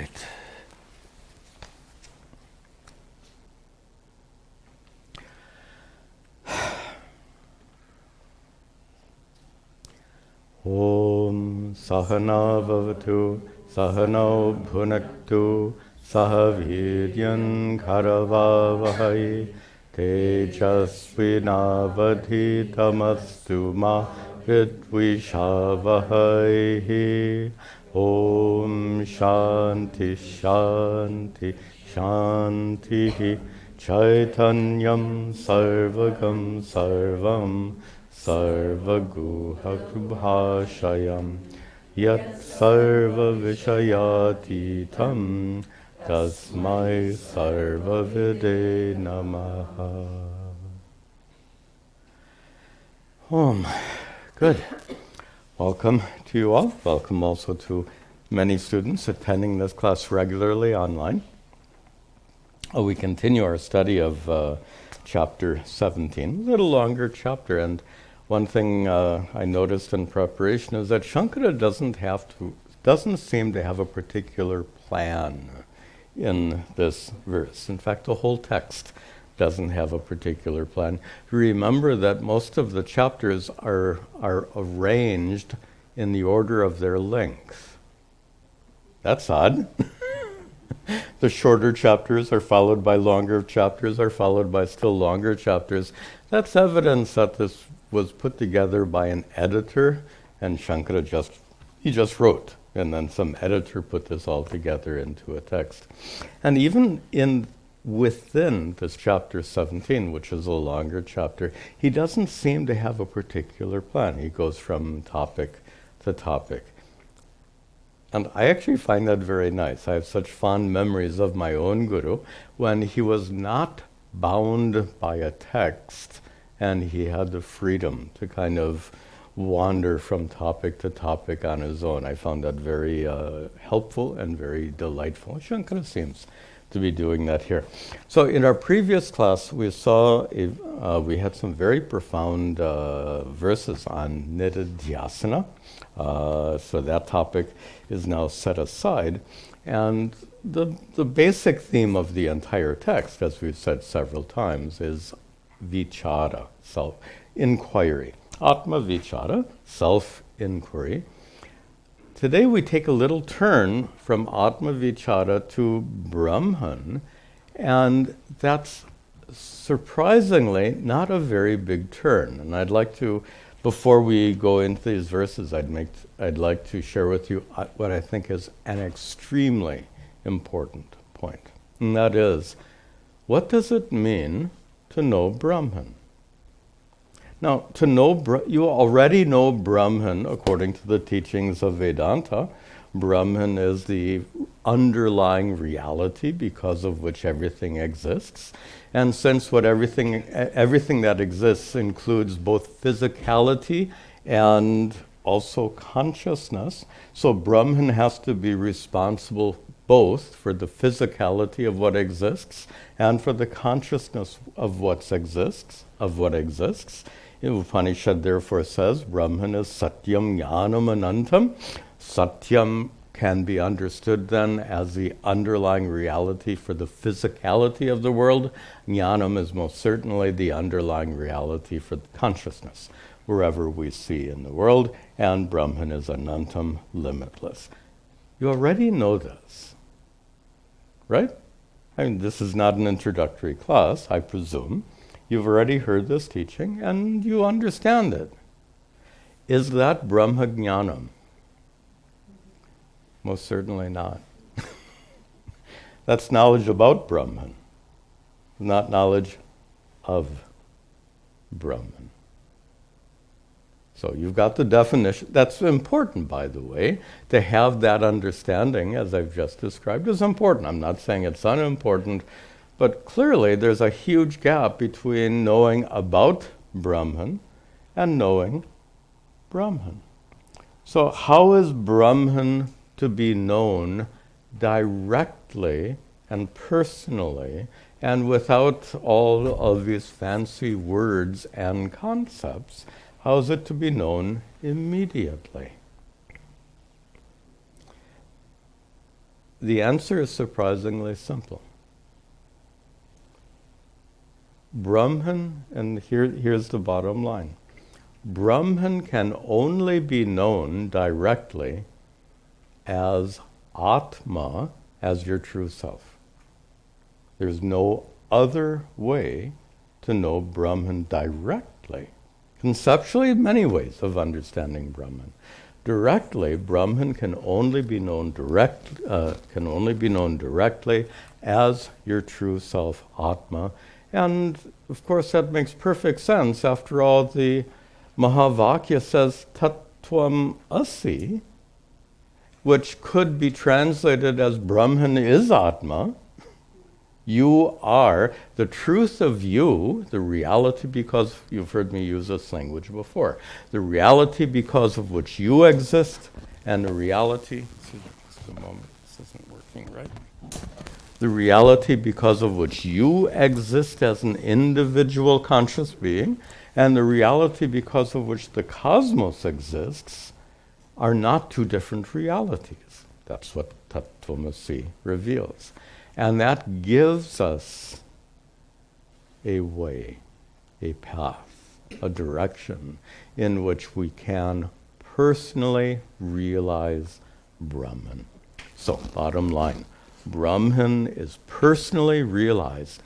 right. Om Sahana Bhavatu Sahano Bhunaktu Sahavidyan Karavavahai Tejasvinavadhitamastu ma Vidvishavahai. Om Shanti Shanti Shanti Chaitanyam Sarvagam Sarvam Sarvaguhakubhashayam Yat Sarva Vishayatitam Tasmai Sarva Vide Namaha. Good. Welcome to you all. Welcome also to many students attending this class regularly online. We continue our study of chapter 17, a little longer chapter, and one thing I noticed in preparation is that Shankara doesn't seem to have a particular plan in this verse. In fact, the whole text doesn't have a particular plan. Remember that most of the chapters are arranged in the order of their length. That's odd. The shorter chapters are followed by longer chapters, are followed by still longer chapters. That's evidence that this was put together by an editor, and Shankara just wrote, and then some editor put this all together into a text. And even within this chapter 17, which is a longer chapter, he doesn't seem to have a particular plan. He goes from topic to topic. And I actually find that very nice. I have such fond memories of my own guru when he was not bound by a text and he had the freedom to kind of wander from topic to topic on his own. I found that very helpful and very delightful. Shankara seems to be doing that here. So in our previous class, we saw we had some very profound verses on nididhyasana. So that topic is now set aside. And the basic theme of the entire text, as we've said several times, is vichara, self-inquiry. Atma-vichara, self-inquiry. Today we take a little turn from atma-vichara to Brahman, and that's surprisingly not a very big turn. And I'd like to, before we go into these verses, I'd like to share with you what I think is an extremely important point. And that is, what does it mean to know Brahman? Now, you already know Brahman according to the teachings of Vedanta. Brahman is the underlying reality because of which everything exists. And since everything that exists includes both physicality and also consciousness, so Brahman has to be responsible both for the physicality of what exists and for the consciousness of what exists. Upanishad therefore says, Brahman is satyam jnanam anantam. Satyam can be understood then as the underlying reality for the physicality of the world. Jnanam is most certainly the underlying reality for the consciousness, wherever we see in the world, and Brahman is anantam, limitless. You already know this, right? I mean, this is not an introductory class, I presume. You've already heard this teaching, and you understand it. Is that Brahma Jnanam? Most certainly not. That's knowledge about Brahman, not knowledge of Brahman. So you've got the definition. That's important, by the way. To have that understanding, as I've just described, is important. I'm not saying it's unimportant, but clearly there's a huge gap between knowing about Brahman and knowing Brahman. So how is Brahman to be known directly and personally and without all of these fancy words and concepts? How is it to be known immediately? the answer is surprisingly simple. Brahman, and here's the bottom line. Brahman can only be known directly as Atma, as your true self. There's no other way to know Brahman directly. Conceptually, many ways of understanding Brahman. Directly, Brahman can only be known directly as your true self, Atma. And of course, that makes perfect sense. After all, the Mahavakya says Tattvam Asi, which could be translated as Brahman is Atma. You are the truth of you, the reality, because you've heard me use this language before, the reality because of which you exist, and the reality, just a moment, this isn't working right. The reality because of which you exist as an individual conscious being, and the reality because of which the cosmos exists, are not two different realities. That's what Tattvamasi reveals. And that gives us a way, a path, a direction in which we can personally realize Brahman. So, bottom line, Brahman is personally realized.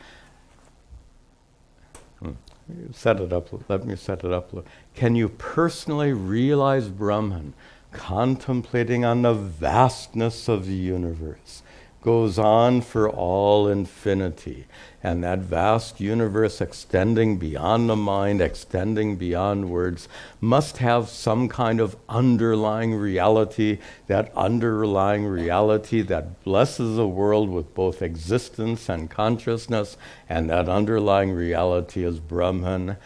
Set it up, let me set it up. Can you personally realize Brahman? Contemplating on the vastness of the universe goes on for all infinity. And that vast universe extending beyond the mind, extending beyond words, must have some kind of underlying reality, that underlying reality that blesses the world with both existence and consciousness, and that underlying reality is Brahman.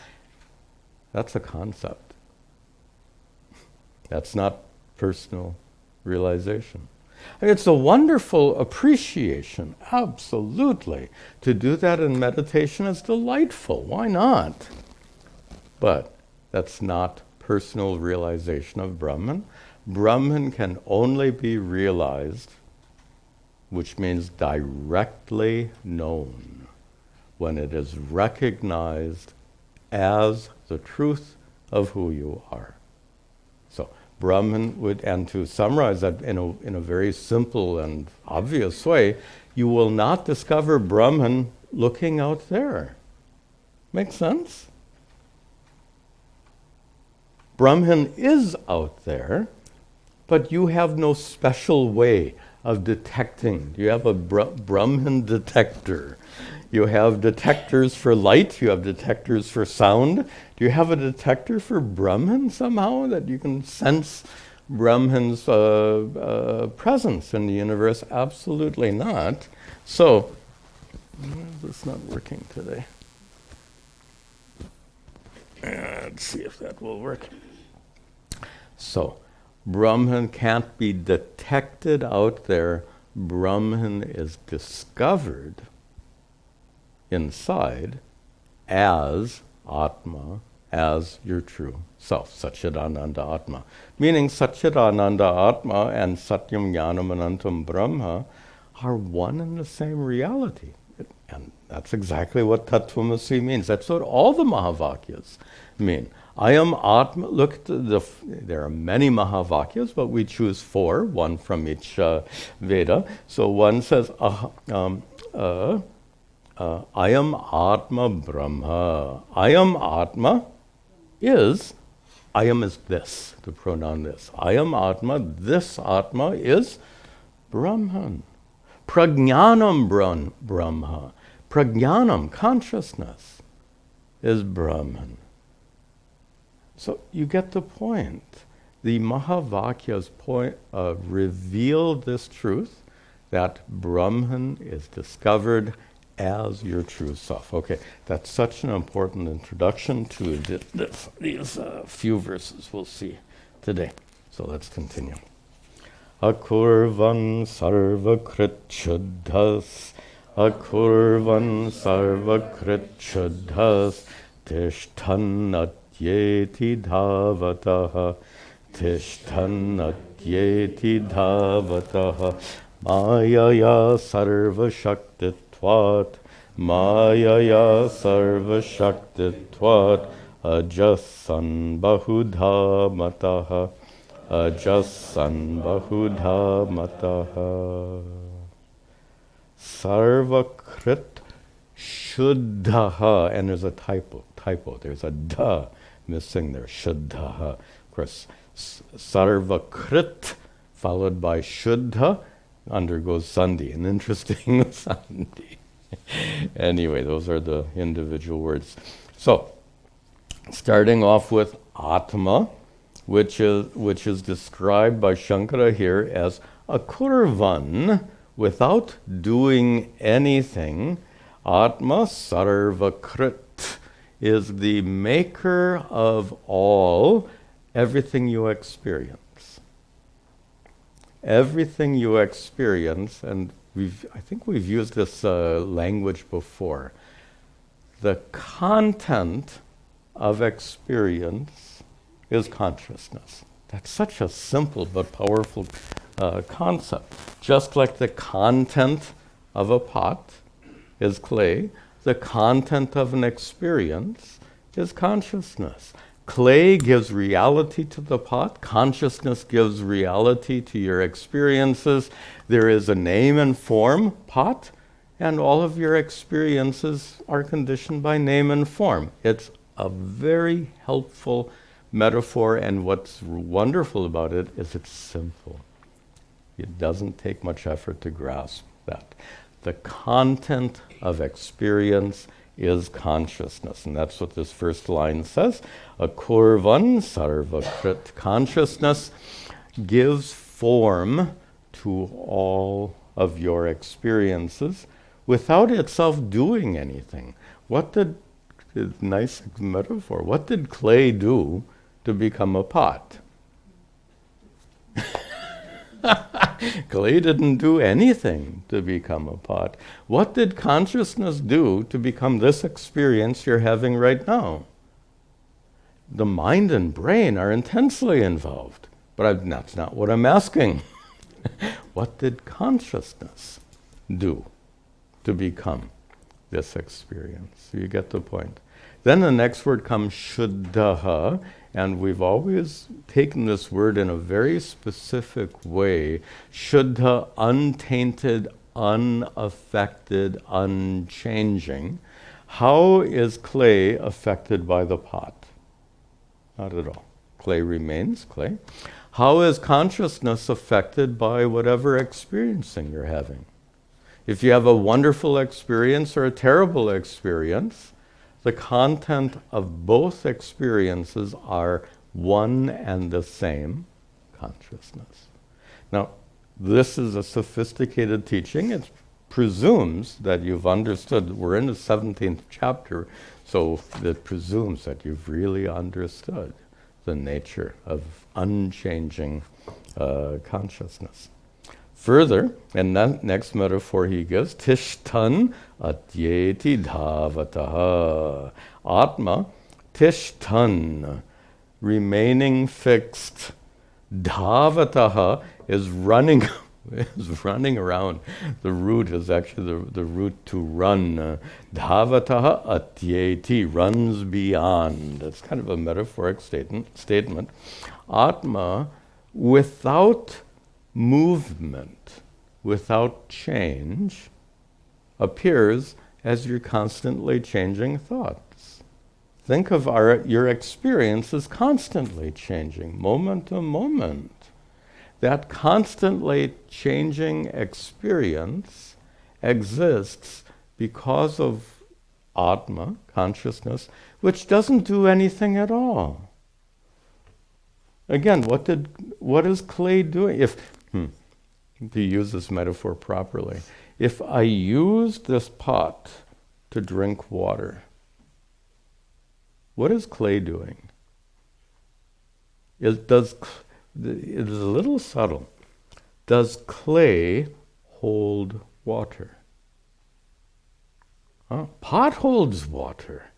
That's a concept. That's not personal realization. I mean, it's a wonderful appreciation, absolutely. To do that in meditation is delightful. Why not? But that's not personal realization of Brahman. Brahman can only be realized, which means directly known, when it is recognized as the truth of who you are. So, Brahman would, and to summarize that in a very simple and obvious way, you will not discover Brahman looking out there. Make sense? Brahman is out there, but you have no special way of detecting. You have a Brahman detector. You have detectors for light, you have detectors for sound. Do you have a detector for Brahman somehow, that you can sense Brahman's presence in the universe? Absolutely not. So, it's not working today. Let's see if that will work. So, Brahman can't be detected out there. Brahman is discovered inside as Atma, as your true self, sat-chit-ananda Atma. Meaning sat-chit-ananda Atma and satyam jnanam anantam Brahma are one and the same reality. And that's exactly what Tattvamasi means. That's what all the Mahavakyas mean. I am Atma. Look, there are many Mahavakyas, but we choose 4, one from each Veda. So one says, I am Atma Brahma. I am Atma is, I am is this, the pronoun this. I am Atma, this Atma is Brahman. Prajnanam Brahma. Prajnanam, consciousness, is Brahman. So you get the point. The Mahavakyas reveal this truth, that Brahman is discovered as your true self. Okay, that's such an important introduction to these few verses we'll see today. So let's continue. Akurvan sarvakrit shuddhas, akurvan sarvakrit shuddhas, tishtan atyeti dhavataha, tishtan atyeti dhavataha, Mayaya sarva shaktitvat, Mayaya sarva shaktitvat, ajasan bahudha mataha, ajasan bahudha mataha. Sarvakrit shuddhaha, and there's a typo, there's a da missing there, shuddhaha. Of course, sarvakrit followed by shuddha undergoes sandhi, an interesting sandhi. Anyway, those are the individual words. So, starting off with atma, which is described by Shankara here as a kurvan, without doing anything. Atma sarvakrit is the maker of all, everything you experience. Everything you experience, and I think we've used this language before. The content of experience is consciousness. That's such a simple but powerful concept. Just like the content of a pot is clay, the content of an experience is consciousness. Clay gives reality to the pot. Consciousness gives reality to your experiences. There is a name and form, pot, and all of your experiences are conditioned by name and form. It's a very helpful metaphor, and what's wonderful about it is it's simple. It doesn't take much effort to grasp that. The content of experience is consciousness, and that's what this first line says. A kurvan sarvakrit, consciousness gives form to all of your experiences without itself doing anything. Nice metaphor. What did clay do to become a pot? Clay didn't do anything to become a pot. What did consciousness do to become this experience you're having right now? The mind and brain are intensely involved, but that's not what I'm asking. What did consciousness do to become this experience? You get the point. Then the next word comes shuddhaha, and we've always taken this word in a very specific way. Shuddha, untainted, unaffected, unchanging. How is clay affected by the pot? Not at all. Clay remains clay. How is consciousness affected by whatever experiencing you're having? If you have a wonderful experience or a terrible experience, the content of both experiences are one and the same consciousness. Now, this is a sophisticated teaching. It presumes that you've understood. We're in the 17th chapter, so it presumes that you've really understood the nature of unchanging consciousness. Further, and that next metaphor he gives, tishtan atyeti dhavataha. Atma, tishtan, remaining fixed. Dhavataha is running around. The root is actually the root to run. Dhavataha atyeti, runs beyond. It's kind of a metaphoric statement. Atma, without movement, without change, appears as you're constantly changing thoughts. Think of your experience as constantly changing, moment to moment. That constantly changing experience exists because of atma, consciousness, which doesn't do anything at all. Again, what is clay doing? To use this metaphor properly, if I use this pot to drink water, what is clay doing? It is a little subtle. Does clay hold water? Pot holds water.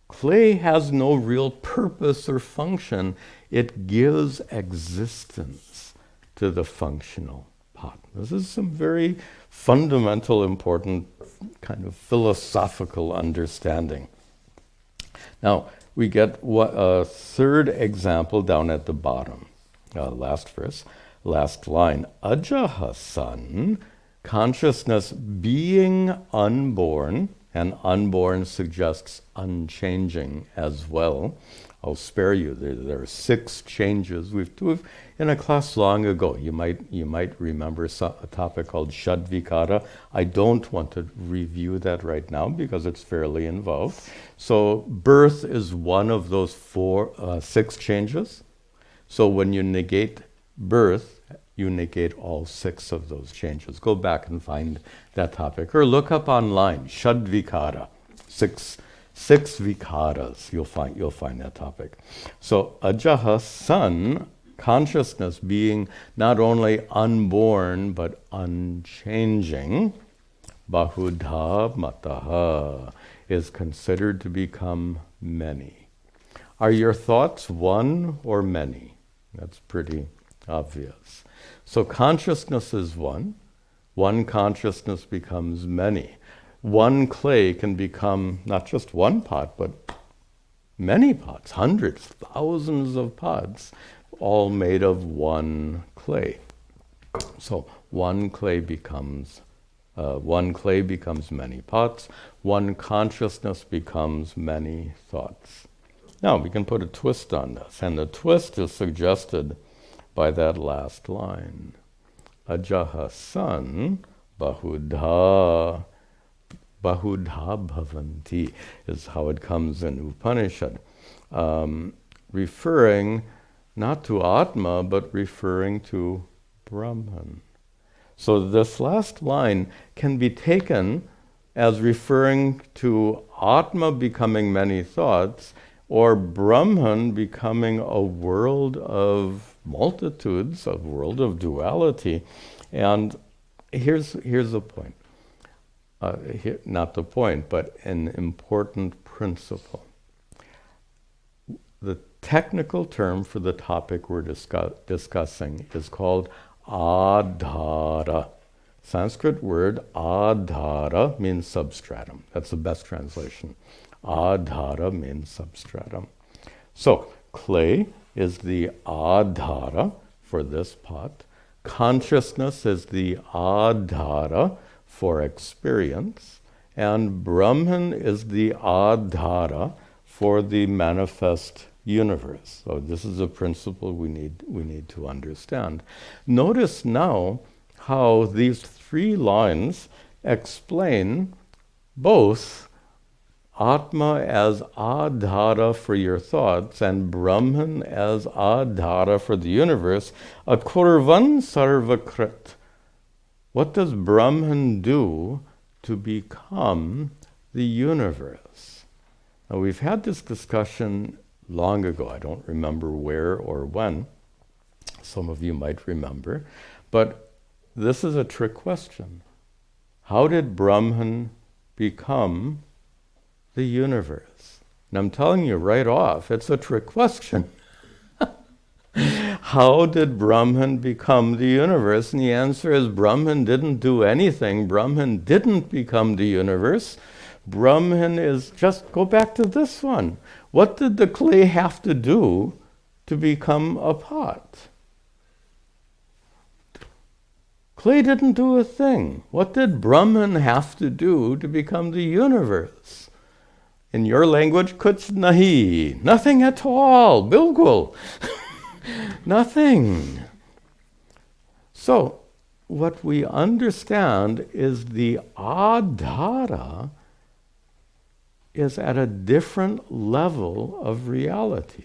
Clay has no real purpose or function. It gives existence to the functional pot. This is some very fundamental, important kind of philosophical understanding. Now, we get a third example down at the bottom. Last verse, last line. Ajaha san, consciousness being unborn, and unborn suggests unchanging as well. I'll spare you. There are 6 changes. We've in a class long ago. You might remember a topic called shat-vichara. I don't want to review that right now because it's fairly involved. So birth is one of those 6 changes. So when you negate birth, you negate all 6 of those changes. Go back and find that topic, or look up online, shat-vichara, 6 vikaras. You'll find that topic. So ajaha san, consciousness being not only unborn but unchanging, bahudha mataha, is considered to become many. Are your thoughts one or many? That's pretty obvious. So consciousness is one. One consciousness becomes many. One clay can become not just one pot, but many pots, hundreds, thousands of pots, all made of one clay. So one clay becomes many pots. One consciousness becomes many thoughts. Now we can put a twist on this, and the twist is suggested by that last line. Ajaha san bahudha bhavanti is how it comes in Upanishad, referring not to Atma, but referring to Brahman. So this last line can be taken as referring to Atma becoming many thoughts, or Brahman becoming a world of multitudes, a world of duality. And here's the point. Not the point, but an important principle. The technical term for the topic we're discussing is called adhara. Sanskrit word adhara means substratum. That's the best translation. Adhara means substratum. So clay is the adhara for this pot. Consciousness is the adhara for experience, and Brahman is the adhara for the manifest universe. So this is a principle we need to understand. Notice now how these 3 lines explain both Atma as adhara for your thoughts and Brahman as adhara for the universe. Akurvan sarvakrit. What does Brahman do to become the universe? Now, we've had this discussion long ago. I don't remember where or when. Some of you might remember. But this is a trick question. How did Brahman become the universe? And I'm telling you right off, it's a trick question. How did Brahman become the universe? And the answer is Brahman didn't do anything. Brahman didn't become the universe. Brahman is just, go back to this one. What did the clay have to do to become a pot? Clay didn't do a thing. What did Brahman have to do to become the universe? In your language, kuch nahi. Nothing at all. Bilkul. Nothing. So, what we understand is the adhara is at a different level of reality.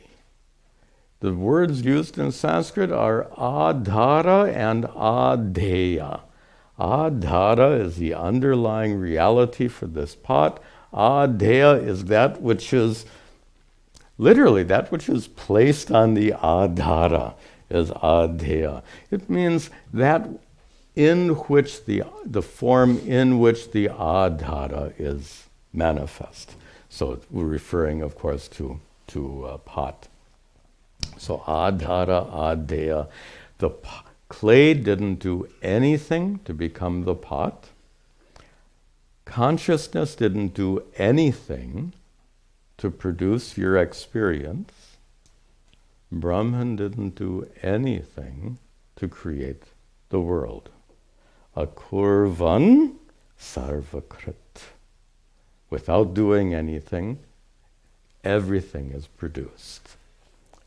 The words used in Sanskrit are adhara and adheya. Adhara is the underlying reality for this pot. Adheya is that which is literally that which is placed on the adhara is adheya. It means that in which the form in which the adhara is manifest. So we're referring, of course, to pot. So adhara, adheya. The Clay didn't do anything to become the pot. Consciousness didn't do anything to produce your experience. Brahman didn't do anything to create the world. Akurvan sarvakrit. Without doing anything, everything is produced.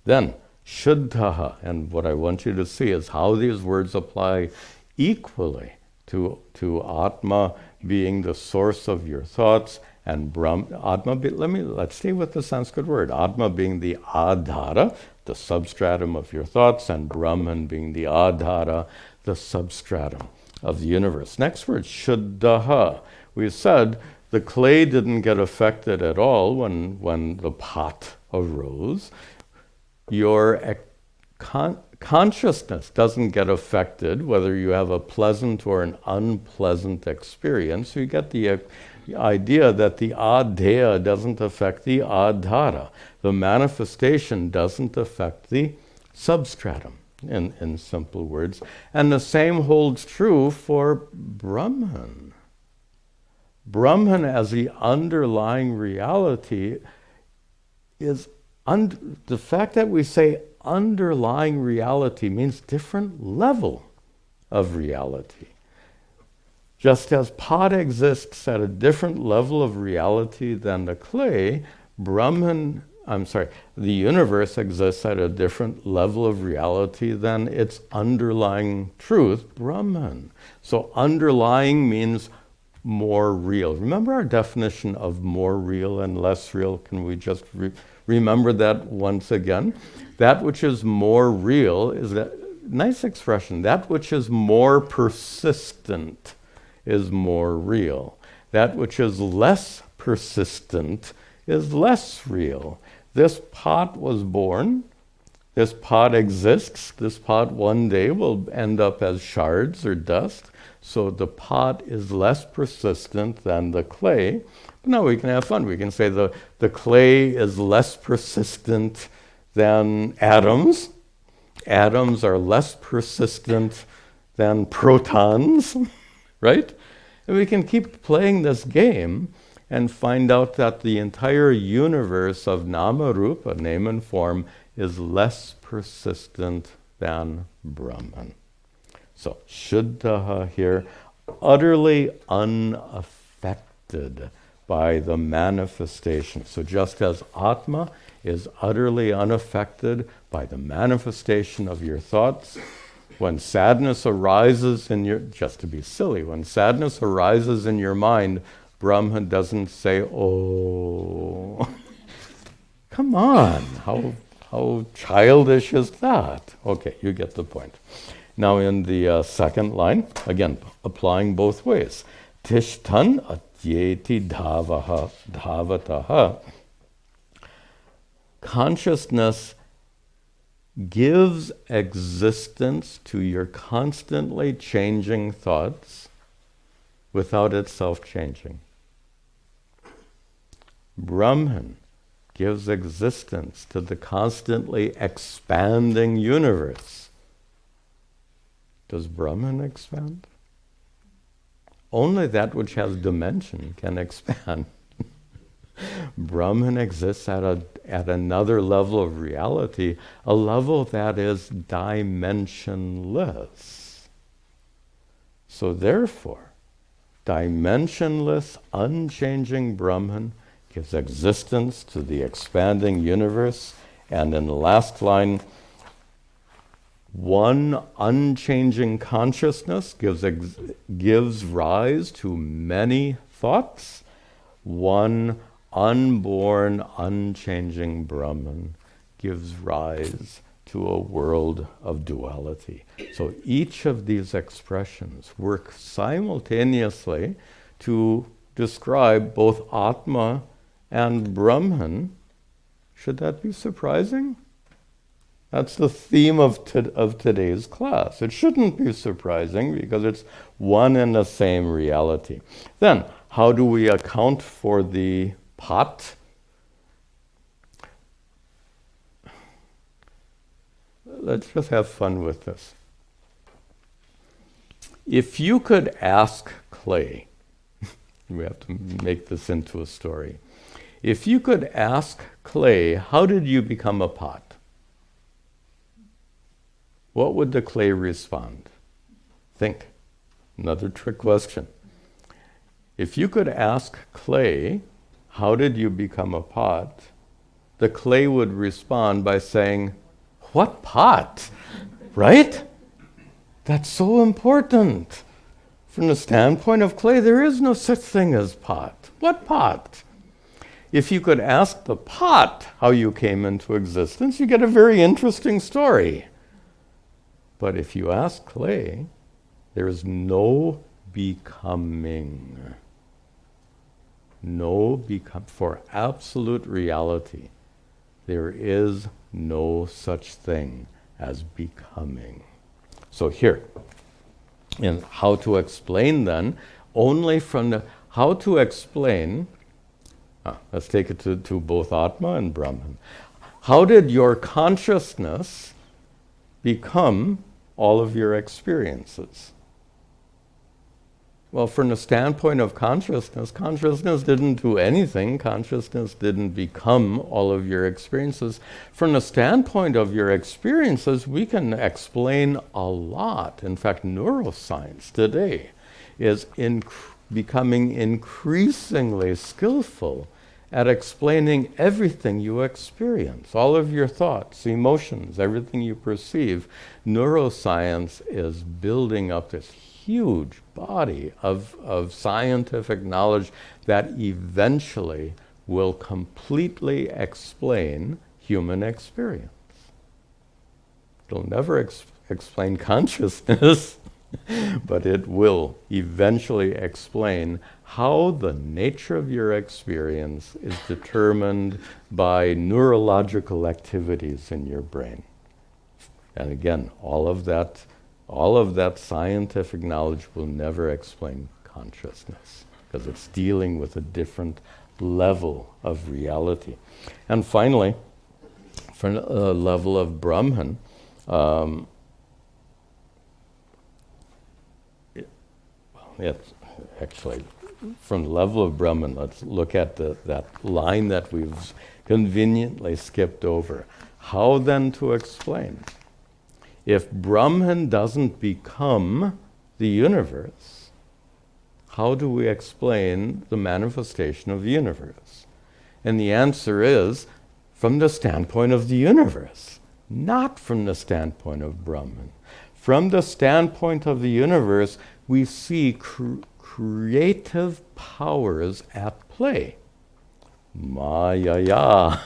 Then, shuddhaha, and what I want you to see is how these words apply equally to Atma being the source of your thoughts, and let's stay with the Sanskrit word. Atma being the adhara, the substratum of your thoughts, and Brahman being the adhara, the substratum of the universe. Next word, shuddhaha. We said the clay didn't get affected at all when the pot arose. Your consciousness doesn't get affected whether you have a pleasant or an unpleasant experience. So you get the idea that the adheya doesn't affect the adhara. The manifestation doesn't affect the substratum, in simple words. And the same holds true for Brahman. Brahman as the underlying reality is the fact that we say underlying reality means different level of reality. Just as pot exists at a different level of reality than the clay, the universe exists at a different level of reality than its underlying truth, Brahman. So underlying means more real. Remember our definition of more real and less real? Can we just remember that once again? That which is more real is that nice expression. That which is more persistent is more real. That which is less persistent is less real. This pot was born. This pot exists. This pot one day will end up as shards or dust. So the pot is less persistent than the clay. But now we can have fun. We can say the clay is less persistent than atoms. Atoms are less persistent than protons, right? And we can keep playing this game and find out that the entire universe of nama rupa, name and form, is less persistent than Brahman. So, shuddhaha here, utterly unaffected by the manifestation. So just as Atma is utterly unaffected by the manifestation of your thoughts, when sadness arises in your, just to be silly, when sadness arises in your mind, Brahman doesn't say, oh, come on, how childish is that? Okay, you get the point. Now in the second line, again, applying both ways. Tishtan atyeti dhavataha. Consciousness gives existence to your constantly changing thoughts without itself changing. Brahman gives existence to the constantly expanding universe. Does Brahman expand? Only that which has dimension can expand. Brahman exists at another level of reality, a level that is dimensionless. So therefore, dimensionless, unchanging Brahman gives existence to the expanding universe. And in the last line, one unchanging consciousness gives rise to many thoughts. One unborn, unchanging Brahman gives rise to a world of duality. So each of these expressions work simultaneously to describe both Atma and Brahman. Should that be surprising? That's the theme of today's class. It shouldn't be surprising because it's one and the same reality. Then, how do we account for the pot? Let's just have fun with this. If you could ask clay, we have to make this into a story. If you could ask clay, how did you become a pot? What would the clay respond? Think. Another trick question. If you could ask clay, how did you become a pot? The clay would respond by saying, what pot? Right? That's so important. From the standpoint of clay, there is no such thing as pot. What pot? If you could ask the pot how you came into existence, you get a very interesting story. But if you ask clay, there is no becoming. For absolute reality, there is no such thing as becoming. So here, in how to explain then, only from the, how to explain, let's take it to both Atma and Brahman. How did your consciousness become all of your experiences? Well, from the standpoint of consciousness, consciousness didn't do anything. Consciousness didn't become all of your experiences. From the standpoint of your experiences, we can explain a lot. In fact, neuroscience today is becoming increasingly skillful at explaining everything you experience, all of your thoughts, emotions, everything you perceive. Neuroscience is building up this huge body of scientific knowledge that eventually will completely explain human experience. It'll never explain consciousness, but it will eventually explain how the nature of your experience is determined by neurological activities in your brain. And again, all of that scientific knowledge will never explain consciousness, because it's dealing with a different level of reality. And finally, from a level of Brahman, from the level of Brahman, let's look at that line that we've conveniently skipped over. How then to explain? If Brahman doesn't become the universe, how do we explain the manifestation of the universe? And the answer is from the standpoint of the universe, not from the standpoint of Brahman. From the standpoint of the universe, we see creative powers at play. Maya.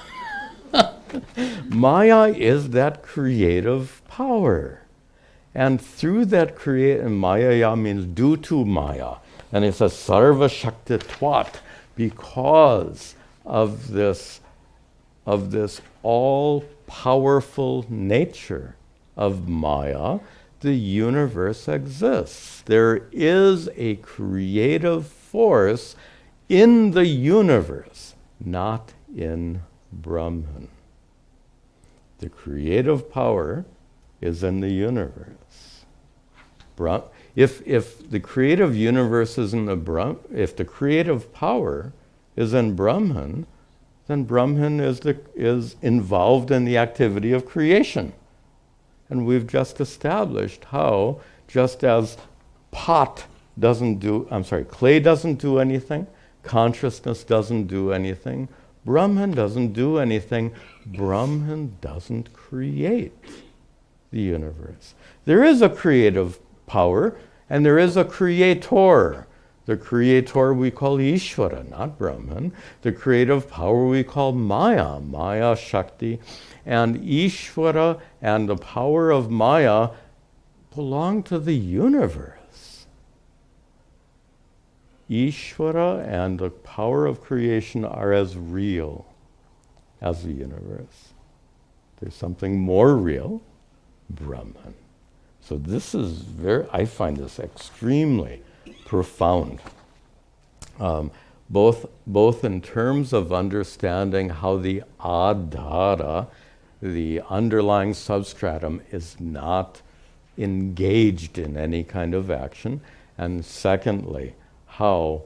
Maya is that creative power. And through that Maya means due to Maya. And it says sarva shaktitvat, because of this all-powerful nature of Maya, the universe exists. There is a creative force in the universe, not in Brahman. The creative power is in the universe. If the creative universe is in if the creative power is in Brahman, then Brahman is involved in the activity of creation. And we've just established how, just as clay doesn't do anything, consciousness doesn't do anything, Brahman doesn't do anything. Brahman doesn't create the universe. There is a creative power, and there is a creator. The creator we call Ishvara, not Brahman. The creative power we call Maya, Maya Shakti. And Ishvara and the power of Maya belong to the universe. Ishvara and the power of creation are as real as the universe. There's something more real, Brahman. So this is I find this extremely profound. Both in terms of understanding how the adhara, the underlying substratum, is not engaged in any kind of action. And secondly, how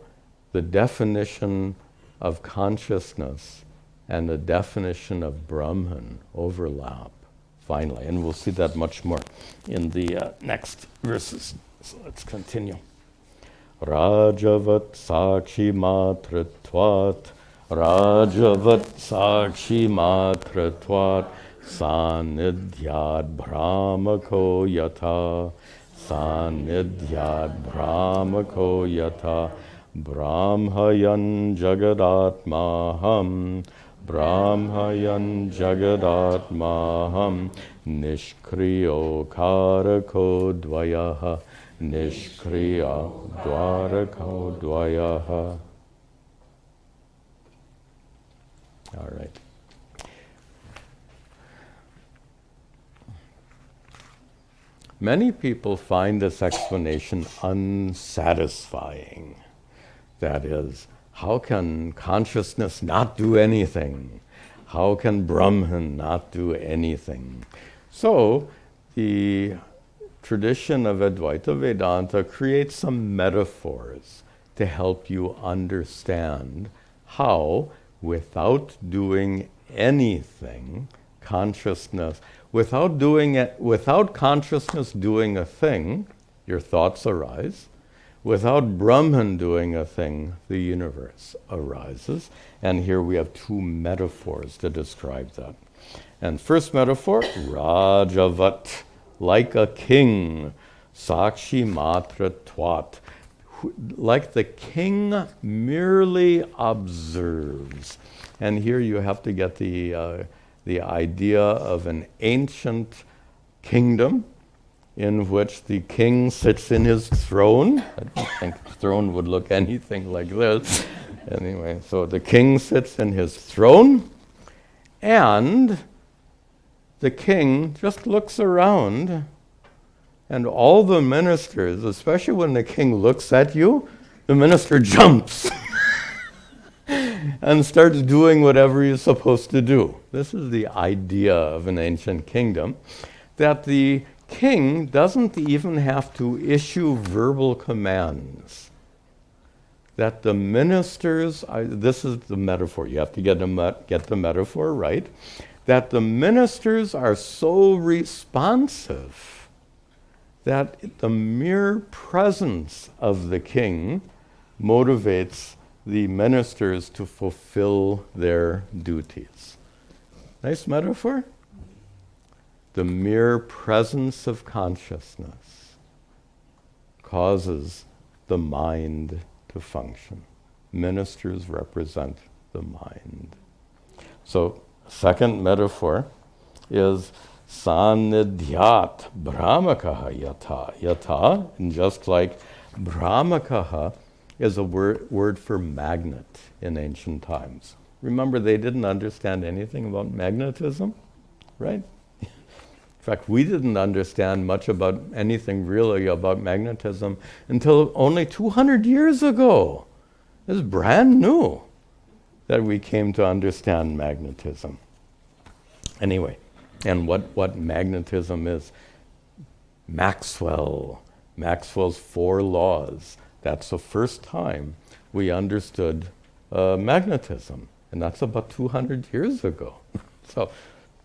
the definition of consciousness and the definition of Brahman overlap, finally. And we'll see that much more in the next verses. So let's continue. Rajavat sakshi matratvat, Rajavat sakshi matratvat, Sanidhyad brahmako yatha, Sanidhyad brahmako yatha, Brahmayan jagadatmaham, Brahmayan jagadatmaham, Nishkriyo karako dvayaha, Nishkriya dvarako dvayaha. All right. Many people find this explanation unsatisfying. That is, how can consciousness not do anything? How can Brahman not do anything? So, the tradition of Advaita Vedanta creates some metaphors to help you understand how, without doing anything, consciousness, without consciousness doing a thing, your thoughts arise. Without Brahman doing a thing, the universe arises. And here we have two metaphors to describe that. And first metaphor, Rajavat, like a king, Sakshi Matra Twat, like the king merely observes. And here you have to get the idea of an ancient kingdom in which the king sits in his throne. I don't think the throne would look anything like this. Anyway, so the king sits in his throne, and the king just looks around, and all the ministers, especially when the king looks at you, the minister jumps and starts doing whatever he's supposed to do. This is the idea of an ancient kingdom, that the king doesn't even have to issue verbal commands. That the ministers, this is the metaphor, you have to get the metaphor right, that the ministers are so responsive that the mere presence of the king motivates the ministers to fulfill their duties. Nice metaphor? The mere presence of consciousness causes the mind to function. Ministers represent the mind. So, second metaphor is Sanidhyat Brahmakaha Yatha. Yatha, and just like Brahmakaha is a word for magnet in ancient times. Remember, they didn't understand anything about magnetism, right? In fact, we didn't understand much about anything really about magnetism until only 200 years ago. This is brand new that we came to understand magnetism. Anyway, and what magnetism is. Maxwell's 4 laws. That's the first time we understood magnetism. And that's about 200 years ago. So,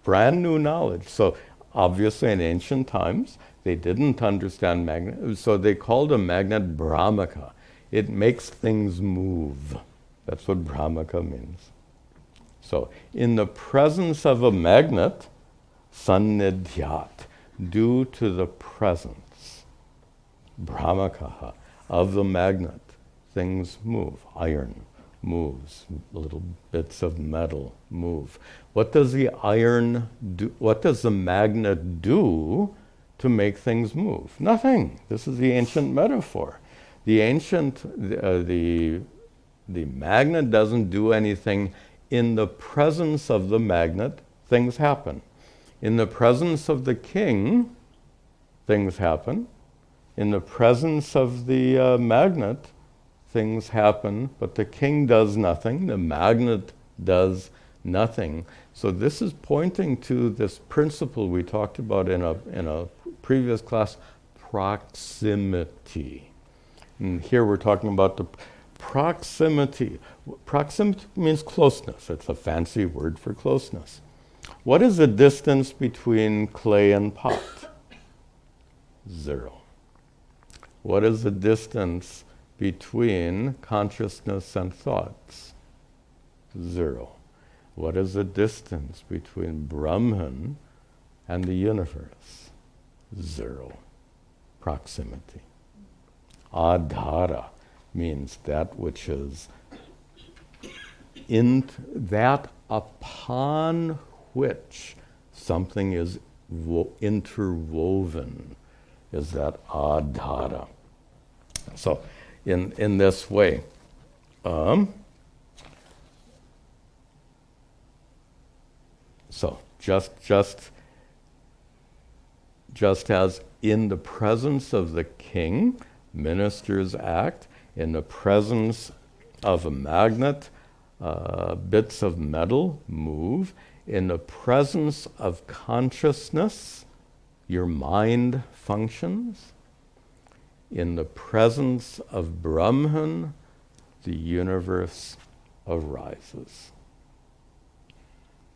brand new knowledge. So, obviously, in ancient times, they didn't understand magnet, so they called a magnet Brahmaka. It makes things move. That's what Brahmaka means. So, in the presence of a magnet, Sannidhyat, due to the presence, Brahmakaha, of the magnet, things move. Iron moves. Little bits of metal move. What does the iron do? What does the magnet do to make things move? Nothing. This is the ancient metaphor. The magnet doesn't do anything. In the presence of the magnet, things happen. In the presence of the king, things happen. In the presence of the magnet, things happen, but the king does nothing, the magnet does nothing. So this is pointing to this principle we talked about in a previous class, proximity. And here we're talking about the proximity. Proximity means closeness. It's a fancy word for closeness. What is the distance between clay and pot? 0. What is the distance between consciousness and thoughts? 0. What is the distance between Brahman and the universe? 0. Proximity. Adhara means that which is that upon which something is interwoven, is that adhara. So in this way, so just as in the presence of the king, ministers act, in the presence of a magnet, bits of metal move, in the presence of consciousness, your mind functions. In the presence of Brahman, the universe arises.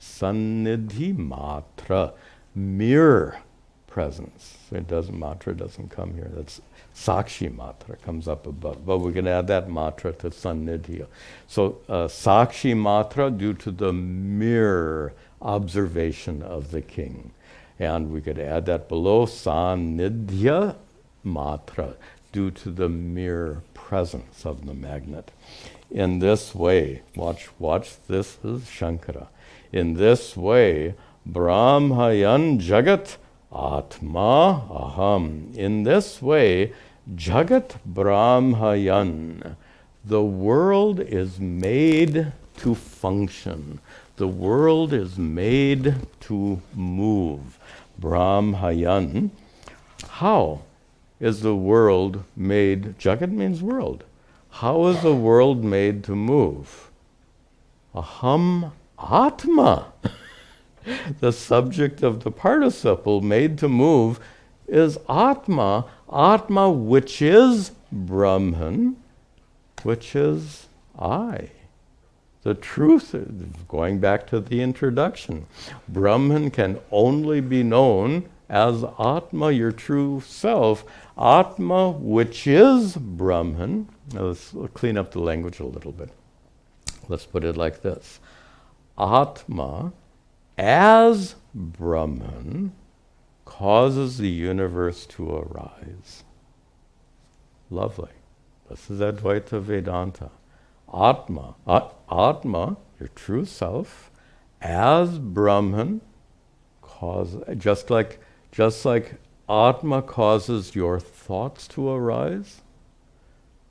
Sannidhi matra, mere presence. So matra doesn't come here. That's sakshi matra, comes up above. But we can add that matra to sannidhi. So sakshi matra due to the mere observation of the king. And we could add that below, sannidhya matra, due to the mere presence of the magnet. In this way, watch this is Shankara. In this way, Brahmayan Jagat Atma Aham. In this way, Jagat Brahmayan. The world is made to function. The world is made to move. Brahmayan. How is the world made? Jagat means world. How is the world made to move? Aham Atma. The subject of the participle made to move is Atma. Atma, which is Brahman, which is I. The truth, going back to the introduction, Brahman can only be known as Atma, your true self. Atma, which is Brahman. Now let's clean up the language a little bit. Let's put it like this. Atma, as Brahman, causes the universe to arise. Lovely. This is Advaita Vedanta. Atma, Atma, your true self, as Brahman, just like Atma causes your thoughts to arise,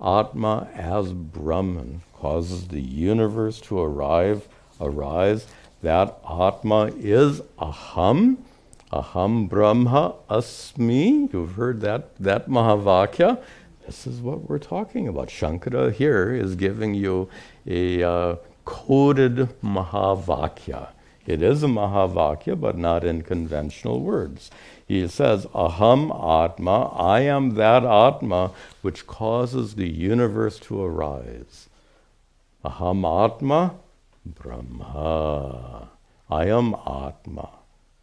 Atma as Brahman causes the universe to arise. That Atma is Aham. Aham Brahma Asmi. You've heard that Mahavakya. This is what we're talking about. Shankara here is giving you a coded Mahavakya. It is a Mahavakya, but not in conventional words. He says, Aham Atma, I am that Atma which causes the universe to arise. Aham Atma, Brahma. I am Atma,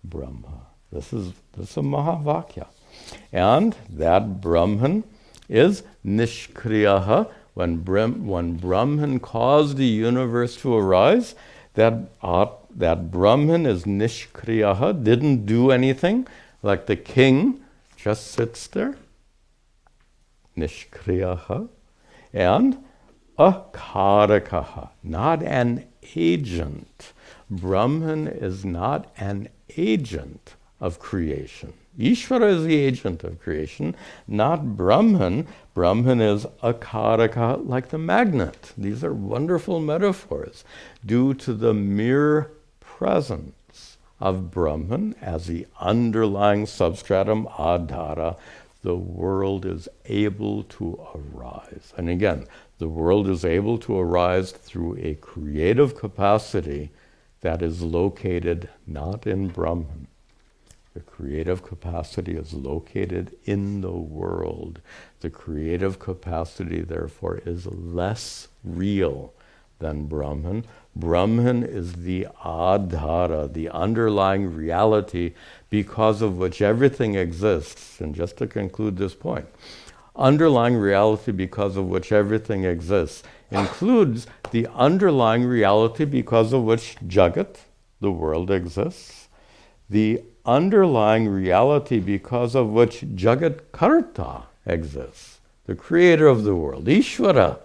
Brahma. This is a Mahavakya. And that Brahman is Nishkriyaha. When Brahman caused the universe to arise, that Brahman is Nishkriyaha, didn't do anything, like the king just sits there. Nishkriyaha. And Akarakaha, not an agent. Brahman is not an agent of creation. Ishvara is the agent of creation, not Brahman. Brahman is akaraka, like the magnet. These are wonderful metaphors. Due to the mere presence of Brahman as the underlying substratum, adhara, the world is able to arise. And again, the world is able to arise through a creative capacity that is located not in Brahman. The creative capacity is located in the world. The creative capacity, therefore, is less real than Brahman. Brahman is the adhara, the underlying reality because of which everything exists. And just to conclude this point, underlying reality because of which everything exists includes the underlying reality because of which Jagat, the world, exists, the underlying reality because of which Jagat Karta exists, the creator of the world, Ishvara.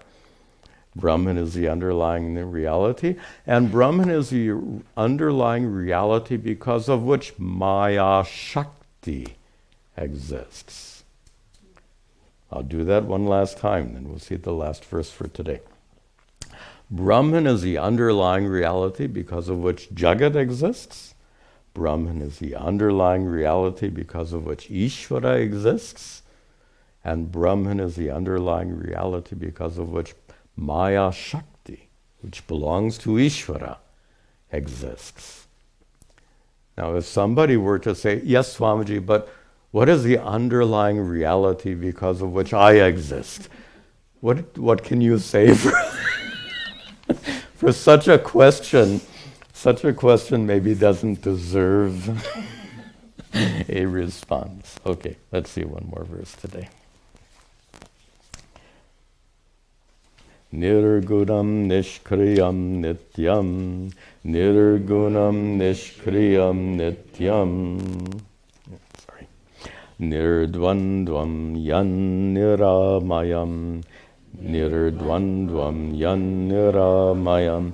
Brahman is the underlying reality, and Brahman is the underlying reality because of which Maya Shakti exists. I'll do that one last time, then we'll see the last verse for today. Brahman is the underlying reality because of which Jagat exists. Brahman is the underlying reality because of which Ishvara exists. And Brahman is the underlying reality because of which Maya Shakti, which belongs to Ishvara, exists. Now, if somebody were to say, yes, Swamiji, but what is the underlying reality because of which I exist? What can you say for such a question? Such a question maybe doesn't deserve a response. Okay, let's see one more verse today. Nirgunam nishkriyam nityam, nirgunam nishkriyam nityam. Sorry. Nirdvandvam yan niramayam, nirdvandvam yan niramayam.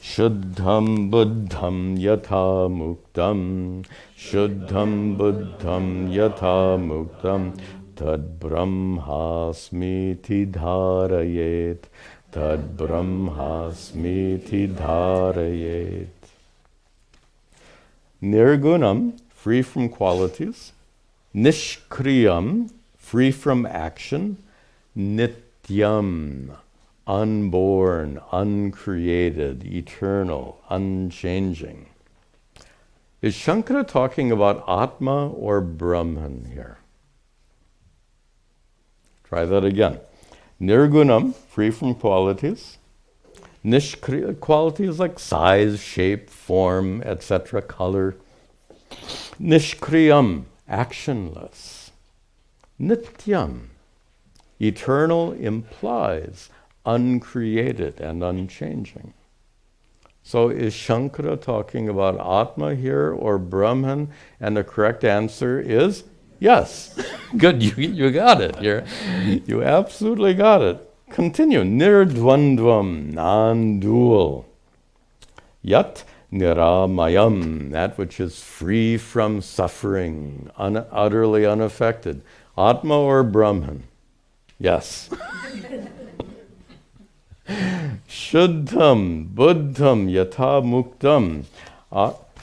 Shuddham buddham yatha muktam, shuddham buddham yatha muktam, tad brahmasmiti dharayet, tad brahmasmiti dharayet. Nirgunam, free from qualities. Nishkriyam, free from action. Nityam, unborn, uncreated, eternal, unchanging. Is Shankara talking about Atma or Brahman here? Try that again. Nirgunam, free from qualities. Nishkriya, qualities like size, shape, form, etc., color. Nishkriyam, actionless. Nityam, eternal implies uncreated and unchanging. So is Shankara talking about Atma here or Brahman? And the correct answer is yes. Good, you got it. You absolutely got it. Continue. Nirdvandvam, non-dual. Yat niramayam, that which is free from suffering, utterly unaffected. Atma or Brahman? Yes. Shuddham, buddham, yatha muktam.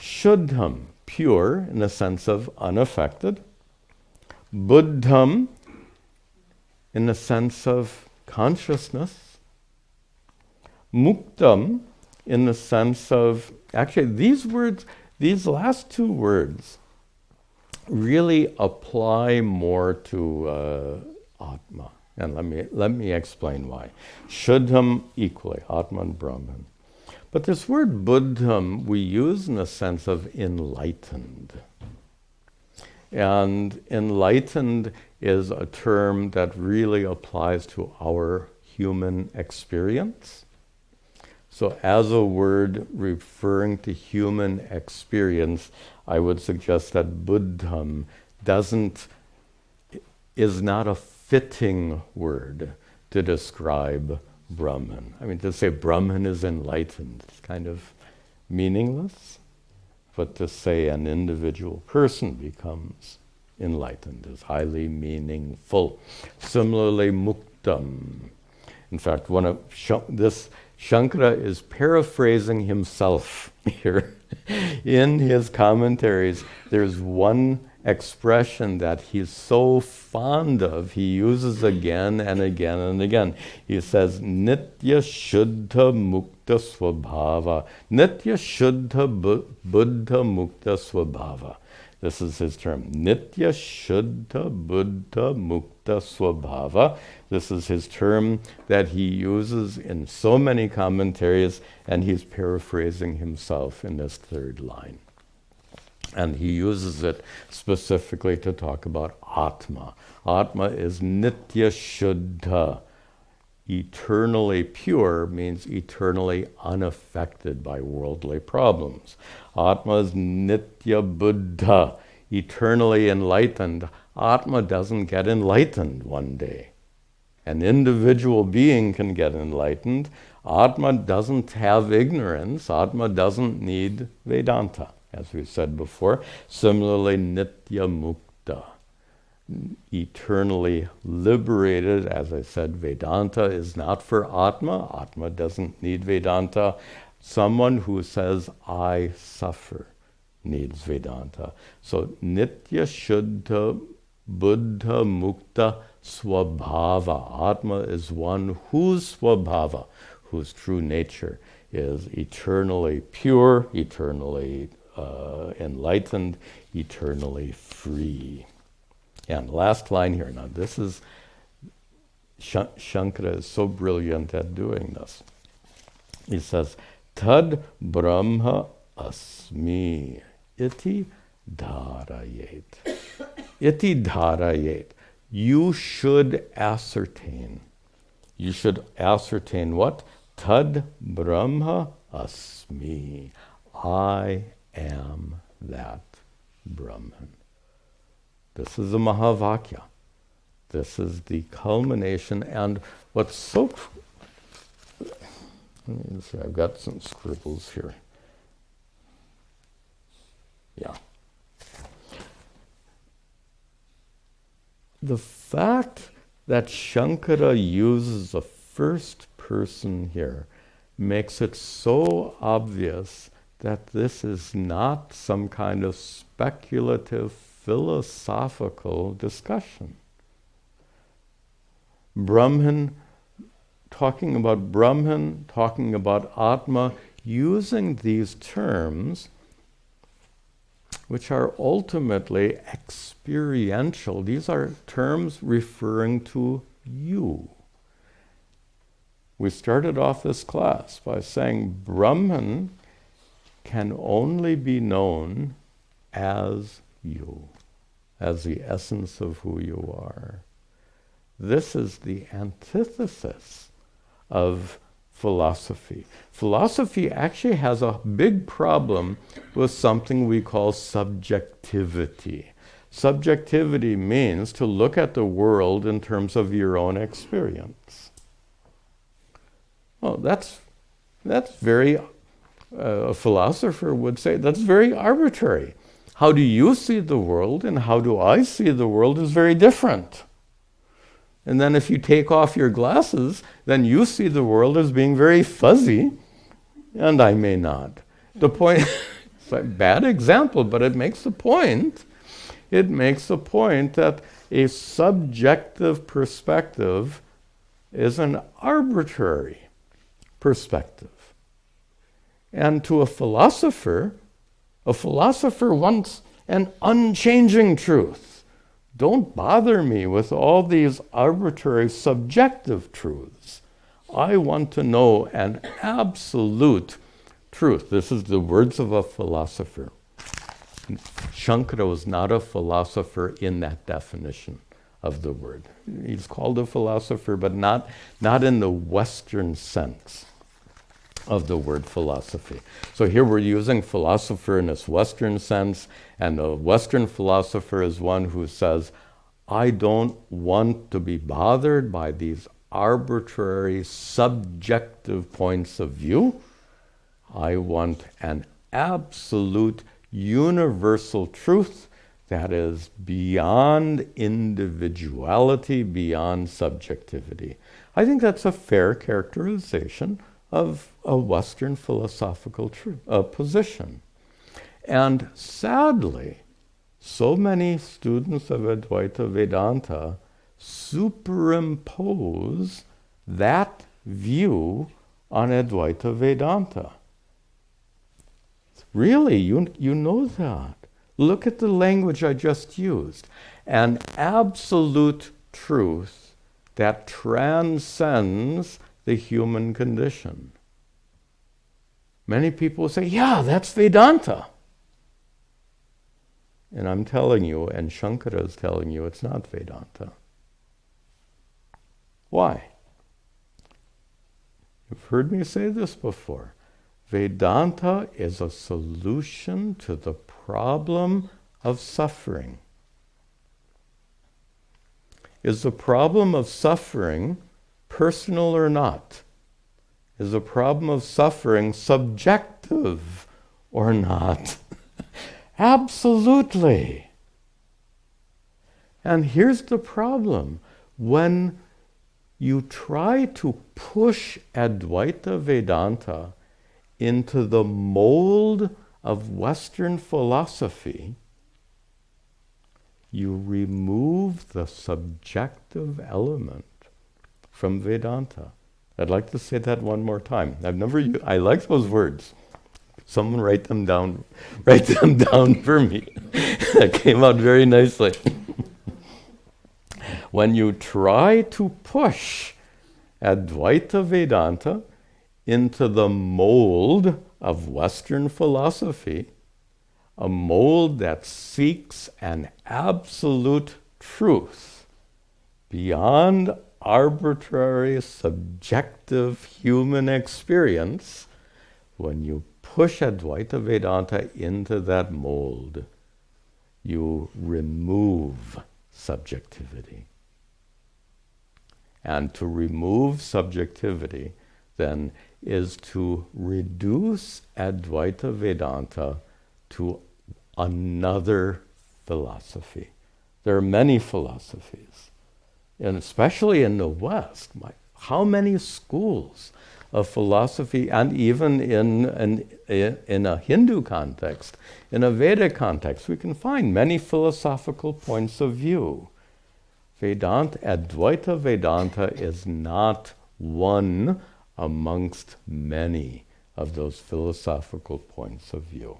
Shuddham, pure in the sense of unaffected. Buddham, in the sense of consciousness. Muktam, in the sense of, actually these words, these last two words really apply more to Atma. And let me explain why. Shuddham equally, Atma and Brahman. But this word buddham we use in the sense of enlightened. And enlightened is a term that really applies to our human experience. So as a word referring to human experience, I would suggest that buddham is not a fitting word to describe Brahman. I mean, to say Brahman is enlightened is kind of meaningless, but to say an individual person becomes enlightened is highly meaningful. Similarly, muktam. In fact, Shankara is paraphrasing himself here. In his commentaries, there's one expression that he's so fond of, he uses again and again and again. He says, Nitya Shuddha Mukta Swabhava. Nitya Shuddha Buddha Mukta Swabhava. This is his term. Nitya Shuddha Buddha Mukta Swabhava. This is his term that he uses in so many commentaries, and he's paraphrasing himself in this third line. And he uses it specifically to talk about Atma. Atma is Nitya Shuddha. Eternally pure means eternally unaffected by worldly problems. Atma is Nitya Buddha, eternally enlightened. Atma doesn't get enlightened one day. An individual being can get enlightened. Atma doesn't have ignorance. Atma doesn't need Vedanta, as we said before. Similarly, Nitya Mukta, eternally liberated. As I said, Vedanta is not for Atma. Atma doesn't need Vedanta. Someone who says, I suffer, needs Vedanta. So, Nitya Shuddha Buddha Mukta Swabhava. Atma is one whose Swabhava, whose true nature is eternally pure, eternally enlightened, eternally free. And last line here. Now this is, Shankara is so brilliant at doing this. He says, Tad Brahma Asmi Iti Dharayet. Iti Dharayet. You should ascertain. You should ascertain what? Tad Brahma Asmi. I am that Brahman. This is a Mahavakya. This is the culmination. And what's so... Let me see, I've got some scribbles here. Yeah. The fact that Shankara uses the first person here makes it so obvious that this is not some kind of speculative philosophical discussion. Brahman, talking about Atma, using these terms, which are ultimately experiential. These are terms referring to you. We started off this class by saying Brahman can only be known as you, as the essence of who you are. This is the antithesis of philosophy. Philosophy actually has a big problem with something we call subjectivity. Subjectivity means to look at the world in terms of your own experience. Well, that's very, a philosopher would say, that's very arbitrary. How do you see the world and how do I see the world is very different. And then if you take off your glasses, then you see the world as being very fuzzy, and I may not. The point, it's a bad example, but it makes the point. It makes the point that a subjective perspective is an arbitrary perspective. And to a philosopher wants an unchanging truth. Don't bother me with all these arbitrary subjective truths. I want to know an absolute truth. This is the words of a philosopher. Shankara was not a philosopher in that definition of the word. He's called a philosopher, but not in the Western sense of the word philosophy. So here we're using philosopher in this Western sense, and a Western philosopher is one who says, I don't want to be bothered by these arbitrary, subjective points of view. I want an absolute, universal truth that is beyond individuality, beyond subjectivity. I think that's a fair characterization of a Western philosophical position. And sadly, so many students of Advaita Vedanta superimpose that view on Advaita Vedanta. Really, you know that. Look at the language I just used. An absolute truth that transcends the human condition. Many people say, yeah, that's Vedanta. And I'm telling you, and Shankara is telling you, it's not Vedanta. Why? You've heard me say this before. Vedanta is a solution to the problem of suffering. Is the problem of suffering personal or not? Is the problem of suffering subjective or not? Absolutely. And here's the problem. When you try to push Advaita Vedanta into the mold of Western philosophy, you remove the subjective element from Vedanta. I'd like to say that one more time. I like those words. Someone write them down for me. That came out very nicely. When you try to push Advaita Vedanta into the mold of Western philosophy, a mold that seeks an absolute truth beyond arbitrary, subjective human experience, when you push Advaita Vedanta into that mold, you remove subjectivity. And to remove subjectivity, then, is to reduce Advaita Vedanta to another philosophy. There are many philosophies, and especially in the West, how many schools of philosophy, and even in a Hindu context, in a Vedic context, we can find many philosophical points of view. Advaita Vedanta is not one amongst many of those philosophical points of view.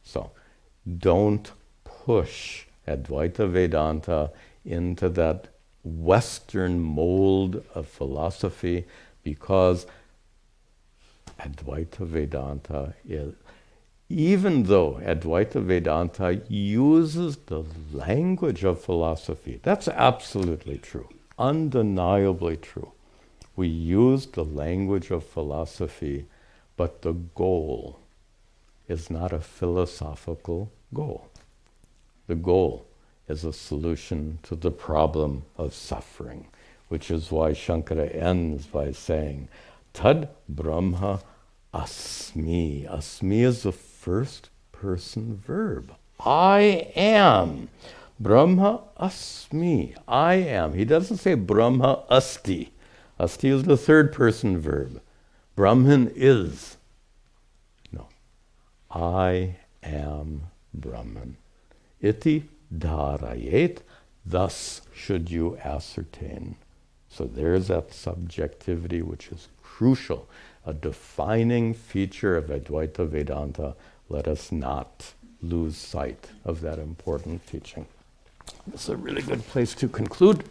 So, don't push Advaita Vedanta into that Western mold of philosophy, because Advaita Vedanta is, even though Advaita Vedanta uses the language of philosophy, that's absolutely true, undeniably true. We use the language of philosophy, but the goal is not a philosophical goal. The goal is a solution to the problem of suffering, which is why Shankara ends by saying, Tad Brahma Asmi. Asmi is the first person verb. I am. Brahma Asmi. I am. He doesn't say Brahma Asti. Asti is the third person verb. Brahman is. No. I am Brahman. Iti dharayet. Thus should you ascertain. So there's that subjectivity which is crucial, a defining feature of Advaita Vedanta. Let us not lose sight of that important teaching. This is a really good place to conclude.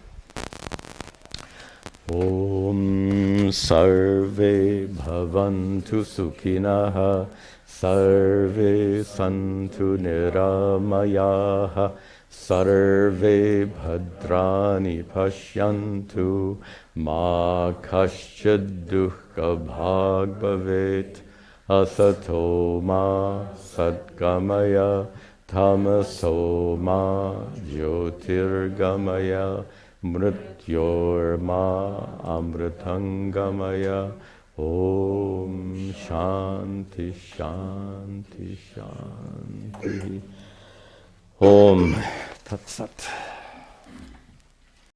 Om Sarve Bhavantu Sukhinaha Sarve Santu Niramayaha Sarve Bhadrani Pashyantu Ma Kaschid Dukkha Bhag Bhavet Asato Ma Satgamaya Tamaso Ma Jyotirgamaya Mrityorma Amritangamaya. Om Shanti Shanti Shanti. Om Tat Sat.